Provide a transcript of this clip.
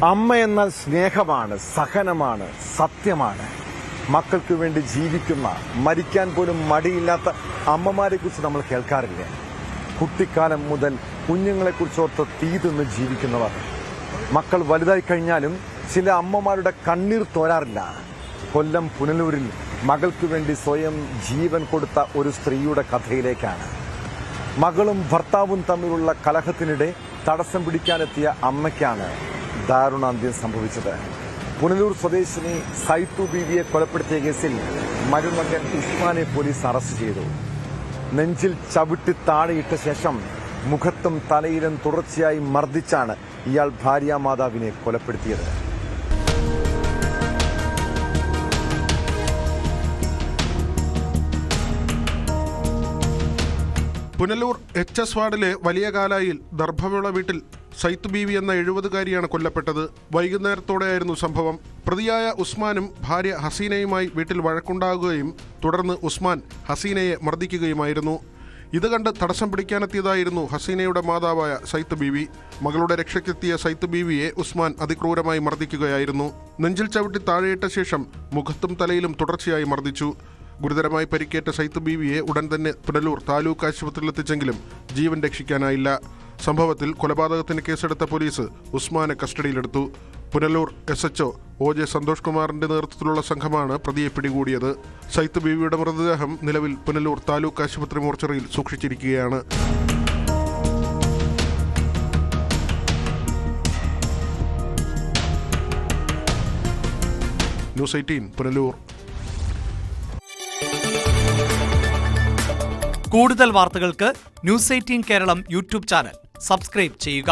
അമ്മ എന്നാൽ സ്നേഹമാണ്, സഹനമാണ്, സത്യമാണ്. മക്കൾക്ക് വേണ്ടി ജീവിക്കുന്ന, മരിക്കാൻ പോലും മടിയില്ലാത്ത അമ്മമാരെ കുറിച്ച് നമ്മൾ കേൾക്കാറില്ലേ? കുട്ടിക്കാലം മുതൽ കുഞ്ഞുങ്ങളെക്കുറിച്ചോർത്ത് തീ തിന്ന് ജീവിക്കുന്നവർ. മക്കൾ വലുതായി കഴിഞ്ഞാലും ചില അമ്മമാരുടെ കണ്ണീർ തോരാറില്ല. കൊല്ലം പുനലൂരിൽ മകൾക്ക് വേണ്ടി സ്വയം ജീവൻ കൊടുത്ത ഒരു സ്ത്രീയുടെ കഥയിലേക്കാണ്. മകളും ഭർത്താവും തമ്മിലുള്ള കലഹത്തിനിടെ തടസ്സം പിടിക്കാനെത്തിയ അമ്മയ്ക്കാണ് ദാരുണാന്ത്യം സംഭവിച്ചത്. പുനലൂർ സ്വദേശിനി സൈത്തു ബീവിയെ കൊലപ്പെടുത്തിയ കേസിൽ മരുമകൻ ഉസ്മാനെ പോലീസ് അറസ്റ്റ് ചെയ്തു. നെഞ്ചിൽ ചവിട്ടി താഴെയിട്ട ശേഷം മുഖത്തും തലയിലും തുടർച്ചയായി മർദ്ദിച്ചാണ് ഇയാൾ ഭാര്യാമാതാവിനെ കൊലപ്പെടുത്തിയത്. പുനലൂർ HS വാർഡിലെ വലിയ കാലായിൽ ദർഭവിള വീട്ടിൽ സൈത്ത് ബീവി എന്ന 70-കാരിയാണ് കൊല്ലപ്പെട്ടത്. വൈകുന്നേരത്തോടെയായിരുന്നു സംഭവം. പ്രതിയായ ഉസ്മാനും ഭാര്യ ഹസീനയുമായി വീട്ടിൽ വഴക്കുണ്ടാകുകയും തുടർന്ന് ഉസ്മാൻ ഹസീനയെ മർദ്ദിക്കുകയുമായിരുന്നു. ഇത് കണ്ട് തടസ്സം പിടിക്കാനെത്തിയതായിരുന്നു ഹസീനയുടെ മാതാവായ സൈത്ത് ബീവി. മകളുടെ രക്ഷയ്ക്കെത്തിയ സൈത്ത് ബീവിയെ ഉസ്മാൻ അതിക്രൂരമായി മർദ്ദിക്കുകയായിരുന്നു. നെഞ്ചിൽ ചവിട്ടി താഴെയിട്ട ശേഷം മുഖത്തും തലയിലും തുടർച്ചയായി മർദ്ദിച്ചു. ഗുരുതരമായി പരിക്കേറ്റ സൈത്ത് ബീവിയെ ഉടൻ തന്നെ പുനലൂർ താലൂക്ക് ആശുപത്രിയിലെത്തിച്ചെങ്കിലും ജീവൻ രക്ഷിക്കാനായില്ല. സംഭവത്തിൽ കൊലപാതകത്തിന് കേസെടുത്ത പോലീസ് ഉസ്മാനെ കസ്റ്റഡിയിലെടുത്തു. പുനലൂർ SHO OJ സന്തോഷ് കുമാറിന്റെ നേതൃത്വത്തിലുള്ള സംഘമാണ് പ്രതിയെ പിടികൂടിയത്. സൈത്ത് ബീവിയുടെ മൃതദേഹം നിലവിൽ പുനലൂർ താലൂക്ക് ആശുപത്രി മോർച്ചറിയിൽ സൂക്ഷിച്ചിരിക്കുകയാണ്. ന്യൂസ് 18 പുനലൂർ. കൂടുതൽ വാർത്തകൾക്ക് news 18 Keralam YouTube channel subscribe ചെയ്യുക.